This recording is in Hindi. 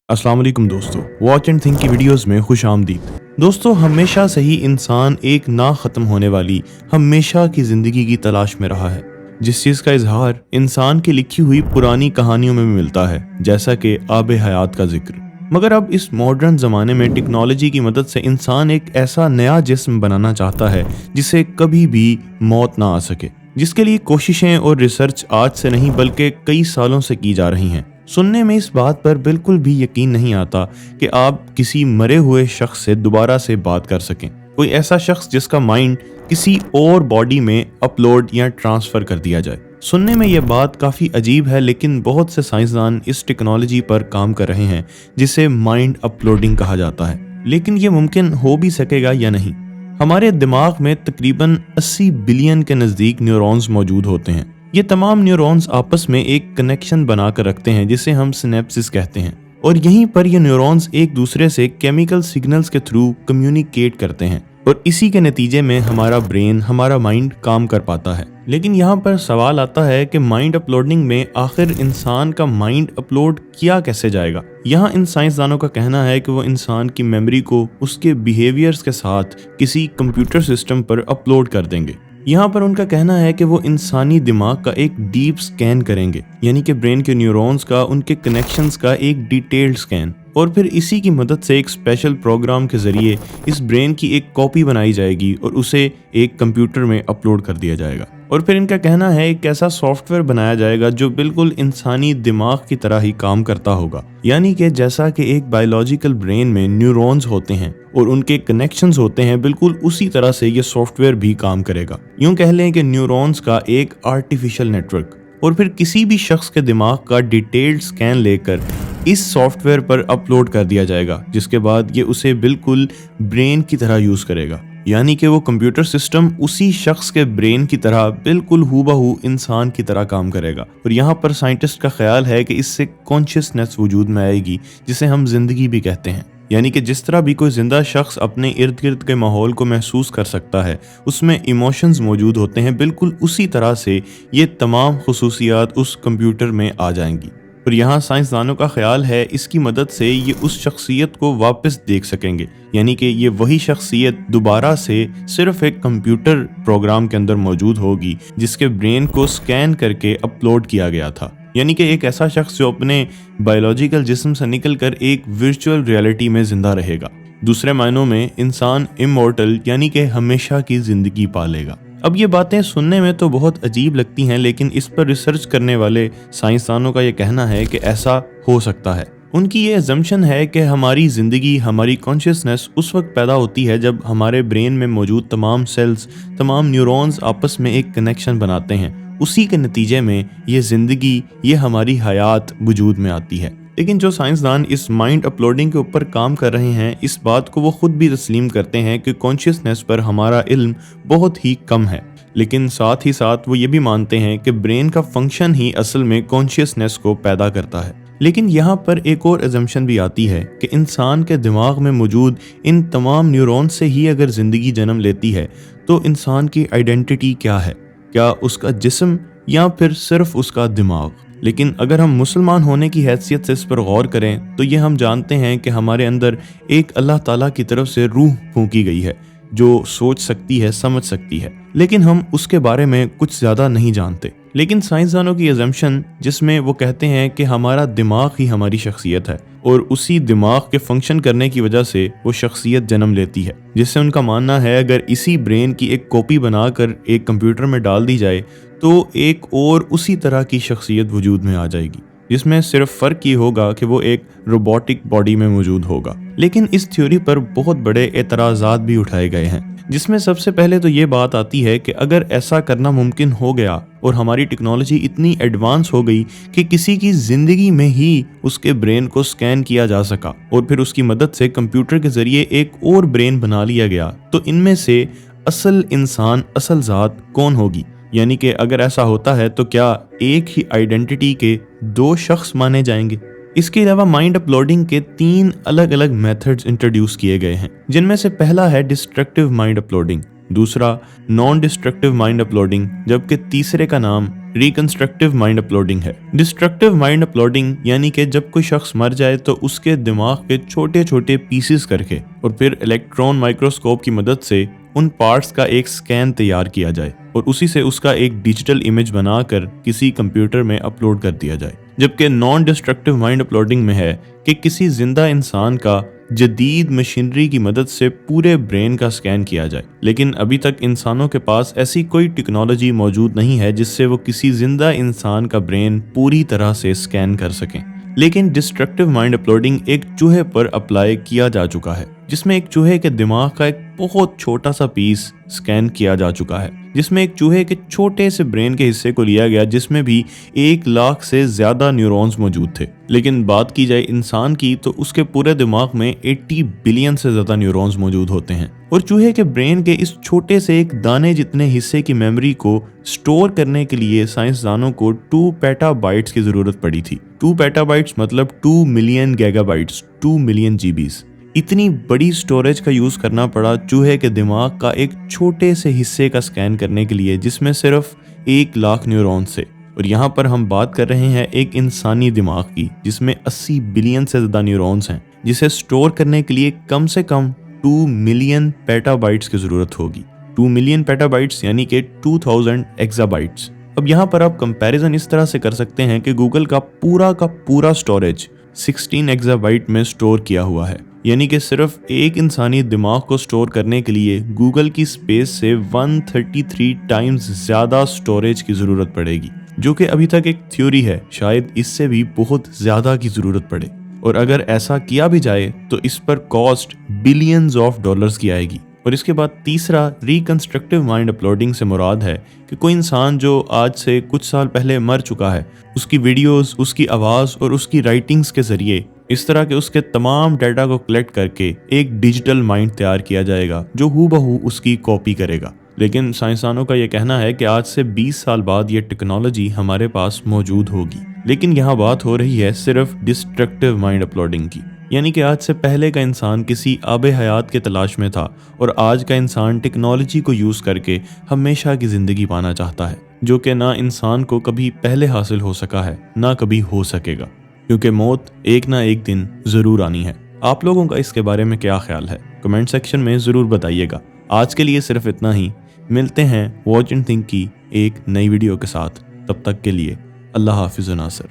अस्सलाम वालेकुम दोस्तों, वॉच एंड थिंक की वीडियोस में खुश आमदीद। दोस्तों, हमेशा से ही इंसान एक ना ख़त्म होने वाली हमेशा की ज़िंदगी की तलाश में रहा है, जिस चीज़ का इजहार इंसान की लिखी हुई पुरानी कहानियों में भी मिलता है, जैसा कि आब हयात का जिक्र। मगर अब इस मॉडर्न ज़माने में टेक्नोलॉजी की मदद से इंसान एक ऐसा नया जिस्म बनाना चाहता है जिसे कभी भी मौत ना आ सके, जिसके लिए कोशिशें और रिसर्च आज से नहीं बल्कि कई सालों से की जा रही हैं। सुनने में इस बात पर बिल्कुल भी यकीन नहीं आता कि आप किसी मरे हुए शख्स से दोबारा से बात कर सकें, कोई ऐसा शख्स जिसका माइंड किसी और बॉडी में अपलोड या ट्रांसफ़र कर दिया जाए। सुनने में यह बात काफ़ी अजीब है, लेकिन बहुत से साइंसदान इस टेक्नोलॉजी पर काम कर रहे हैं जिसे माइंड अपलोडिंग कहा जाता है। लेकिन ये मुमकिन हो भी सकेगा या नहीं। हमारे दिमाग में तकरीबन 80 बिलियन के नज़दीक न्यूरॉन्स मौजूद होते हैं। ये तमाम न्यूरॉन्स आपस में एक कनेक्शन बनाकर रखते हैं जिसे हम सिनेप्सिस कहते हैं, और यहीं पर ये न्यूरॉन्स एक दूसरे से केमिकल सिग्नल्स के थ्रू कम्युनिकेट करते हैं, और इसी के नतीजे में हमारा ब्रेन, हमारा माइंड काम कर पाता है। लेकिन यहाँ पर सवाल आता है कि माइंड अपलोडिंग में आखिर इंसान का माइंड अपलोड किया कैसे जाएगा। यहाँ इन साइंसदानों का कहना है कि वो इंसान की मेमोरी को उसके बिहेवियर्स के साथ किसी कंप्यूटर सिस्टम पर अपलोड कर देंगे। यहाँ पर उनका कहना है कि वो इंसानी दिमाग का एक डीप स्कैन करेंगे, यानी कि ब्रेन के न्यूरॉन्स का, उनके कनेक्शंस का एक डिटेल्ड स्कैन, और फिर इसी की मदद से एक स्पेशल प्रोग्राम के जरिए इस ब्रेन की एक कॉपी बनाई जाएगी और उसे एक कंप्यूटर में अपलोड कर दिया जाएगा। और फिर इनका कहना है एक ऐसा सॉफ्टवेयर बनाया जाएगा जो बिल्कुल इंसानी दिमाग की तरह ही काम करता होगा, यानी कि जैसा कि एक बायोलॉजिकल ब्रेन में न्यूरॉन्स होते हैं और उनके कनेक्शंस होते हैं, बिल्कुल उसी तरह से ये सॉफ्टवेयर भी काम करेगा। यूं कह लें कि न्यूरॉन्स का एक आर्टिफिशियल नेटवर्क। और फिर किसी भी शख्स के दिमाग का डिटेल्ड स्कैन लेकर इस सॉफ्टवेयर पर अपलोड कर दिया जाएगा, जिसके बाद ये उसे बिल्कुल ब्रेन की तरह यूज करेगा, यानी कि वो कंप्यूटर सिस्टम उसी शख्स के ब्रेन की तरह बिल्कुल हूबहू इंसान की तरह काम करेगा। और यहाँ पर साइंटिस्ट का ख्याल है कि इससे कॉन्शियसनेस वजूद में आएगी, जिसे हम जिंदगी भी कहते हैं। यानी कि जिस तरह भी कोई जिंदा शख्स अपने इर्द गिर्द के माहौल को महसूस कर सकता है, उसमें इमोशंस मौजूद होते हैं, बिल्कुल उसी तरह से ये तमाम खुसूसियात उस कंप्यूटर में आ जाएंगी। और यहाँ साइंसदानों का ख्याल है इसकी मदद से ये उस शख्सियत को वापस देख सकेंगे, यानी कि ये वही शख्सियत दोबारा से सिर्फ एक कंप्यूटर प्रोग्राम के अंदर मौजूद होगी जिसके ब्रेन को स्कैन करके अपलोड किया गया था। यानी कि एक ऐसा शख्स जो अपने बायोलॉजिकल जिस्म से निकलकर एक वर्चुअल रियलिटी में जिंदा रहेगा। दूसरे मायनों में इंसान इमॉर्टल यानी कि हमेशा की जिंदगी पालेगा। अब ये बातें सुनने में तो बहुत अजीब लगती हैं, लेकिन इस पर रिसर्च करने वाले साइंसदानों का ये कहना है कि ऐसा हो सकता है। उनकी ये अजम्पशन है कि हमारी ज़िंदगी, हमारी कॉन्शियसनेस उस वक्त पैदा होती है जब हमारे ब्रेन में मौजूद तमाम सेल्स, तमाम न्यूरॉन्स आपस में एक कनेक्शन बनाते हैं। उसी के नतीजे में ये ज़िंदगी, ये हमारी हयात वजूद में आती है। लेकिन जो साइंसदान इस माइंड अपलोडिंग के ऊपर काम कर रहे हैं, इस बात को वो खुद भी तस्लीम करते हैं कि कॉन्शियसनेस पर हमारा इल्म बहुत ही कम है। लेकिन साथ ही साथ वो ये भी मानते हैं कि ब्रेन का फंक्शन ही असल में कॉन्शियसनेस को पैदा करता है। लेकिन यहाँ पर एक और अजम्पशन भी आती है कि इंसान के दिमाग में मौजूद इन तमाम न्यूरॉन्स से ही अगर ज़िंदगी जन्म लेती है, तो इंसान की आइडेंटिटी क्या है? क्या उसका जिस्म या फिर सिर्फ उसका दिमाग? लेकिन अगर हम मुसलमान होने की हैसियत से इस पर गौर करें तो ये हम जानते हैं कि हमारे अंदर एक अल्लाह ताला की तरफ से रूह फूंकी गई है जो सोच सकती है, समझ सकती है, लेकिन हम उसके बारे में कुछ ज़्यादा नहीं जानते। लेकिन साइंसदानों की अजम्पशन जिसमें वो कहते हैं कि हमारा दिमाग ही हमारी शख्सियत है और उसी दिमाग के फंक्शन करने की वजह से वो शख्सियत जन्म लेती है, जिससे उनका मानना है अगर इसी ब्रेन की एक कॉपी बनाकर एक कंप्यूटर में डाल दी जाए तो एक और उसी तरह की शख्सियत वजूद में आ जाएगी, जिसमें सिर्फ फ़र्क ये होगा कि वो एक रोबोटिक बॉडी में मौजूद होगा। लेकिन इस थ्योरी पर बहुत बड़े एतराज़ात भी उठाए गए हैं, जिसमें सबसे पहले तो ये बात आती है कि अगर ऐसा करना मुमकिन हो गया और हमारी टेक्नोलॉजी इतनी एडवांस हो गई कि किसी की ज़िंदगी में ही उसके ब्रेन को स्कैन किया जा सका और फिर उसकी मदद से कंप्यूटर के ज़रिए एक और ब्रेन बना लिया गया, तो इनमें से असल इंसान, असल ज़ात कौन होगी? यानी कि अगर ऐसा होता है तो क्या एक ही आइडेंटिटी के दो शख्स माने जाएंगे? इसके अलावा माइंड अपलोडिंग के 3 अलग अलग मेथड्स इंट्रोड्यूस किए गए हैं, जिनमें से पहला है डिस्ट्रक्टिव माइंड अपलोडिंग, दूसरा नॉन डिस्ट्रक्टिव माइंड अपलोडिंग, जबकि तीसरे का नाम रिकंस्ट्रक्टिव माइंड अपलोडिंग है। डिस्ट्रक्टिव माइंड अपलोडिंग यानी कि जब कोई शख्स मर जाए तो उसके दिमाग के छोटे छोटे पीसेस करके और फिर इलेक्ट्रॉन माइक्रोस्कोप की मदद से उन पार्ट्स का एक स्कैन तैयार किया जाए और उसी से उसका एक डिजिटल इमेज बनाकर किसी कंप्यूटर में अपलोड कर दिया जाए। जबकि नॉन डिस्ट्रक्टिव माइंड अपलोडिंग में है कि किसी जिंदा इंसान का जदीद मशीनरी की मदद से पूरे ब्रेन का स्कैन किया जाए, लेकिन अभी तक इंसानों के पास ऐसी कोई टेक्नोलॉजी मौजूद नहीं है जिससे वो किसी जिंदा इंसान का ब्रेन पूरी तरह से स्कैन कर सकें। लेकिन डिस्ट्रक्टिव माइंड अपलोडिंग एक चूहे पर अप्लाई किया जा चुका है, जिसमें एक चूहे के दिमाग का एक बहुत छोटा सा पीस स्कैन किया जा चुका है, जिसमें एक चूहे के छोटे से ब्रेन के हिस्से को लिया गया जिसमें भी 1 लाख से ज्यादा न्यूरॉन्स मौजूद थे। लेकिन बात की जाए इंसान की तो उसके पूरे दिमाग में 80 बिलियन से ज्यादा न्यूरॉन्स मौजूद होते हैं और चूहे के ब्रेन के इस छोटे से एक दाने जितने हिस्से की मेमोरी को स्टोर करने के लिए साइंसदानों को 2 पेटाबाइट्स की जरूरत पड़ी थी। 2 पेटाबाइट्स मतलब 2 मिलियन गीगाबाइट्स, 2 मिलियन जीबीज। इतनी बड़ी स्टोरेज का यूज करना पड़ा चूहे के दिमाग का एक छोटे से हिस्से का स्कैन करने के लिए, जिसमें सिर्फ 1 लाख न्यूरॉन्स थे। और यहाँ पर हम बात कर रहे हैं एक इंसानी दिमाग की जिसमें 80 बिलियन से ज्यादा न्यूरॉन्स हैं, जिसे स्टोर करने के लिए कम से कम 2 मिलियन पेटाबाइट्स की जरूरत होगी। 2 मिलियन पेटाबाइट्स यानी कि 2000 एक्साबाइट्स। अब यहाँ पर आप कंपैरिजन इस तरह से कर सकते हैं कि गूगल का पूरा स्टोरेज 16 एक्साबाइट में स्टोर किया हुआ है, यानी कि सिर्फ एक इंसानी दिमाग को स्टोर करने के लिए गूगल की स्पेस से 133 टाइम्स ज्यादा स्टोरेज की जरूरत पड़ेगी, जो कि अभी तक एक थ्योरी है, शायद इससे भी बहुत ज्यादा की जरूरत पड़े। और अगर ऐसा किया भी जाए तो इस पर कॉस्ट बिलियंस ऑफ डॉलर्स की आएगी। और इसके बाद तीसरा रिकंस्ट्रक्टिव माइंड अपलोडिंग से मुराद है कि कोई इंसान जो आज से कुछ साल पहले मर चुका है, उसकी वीडियोस, उसकी आवाज़ और उसकी राइटिंग्स के जरिए इस तरह के उसके तमाम डाटा को कलेक्ट करके एक डिजिटल माइंड तैयार किया जाएगा जो हूबहू उसकी कॉपी करेगा। लेकिन साइंसदानों का ये कहना है कि आज से 20 साल बाद ये टेक्नोलॉजी हमारे पास मौजूद होगी। लेकिन यहाँ बात हो रही है सिर्फ डिस्ट्रक्टिव माइंड अपलोडिंग की, यानी कि आज से पहले का इंसान किसी आबे हयात के तलाश में था और आज का इंसान टेक्नोलॉजी को यूज़ करके हमेशा की ज़िंदगी पाना चाहता है, जो कि ना इंसान को कभी पहले हासिल हो सका है ना कभी हो सकेगा, क्योंकि मौत एक ना एक दिन ज़रूर आनी है। आप लोगों का इसके बारे में क्या ख्याल है? कमेंट सेक्शन में ज़रूर बताइएगा। आज के लिए सिर्फ इतना ही। मिलते हैं वॉच एंड थिंक की एक नई वीडियो के साथ। तब तक के लिए अल्लाह हाफिज़ नासर।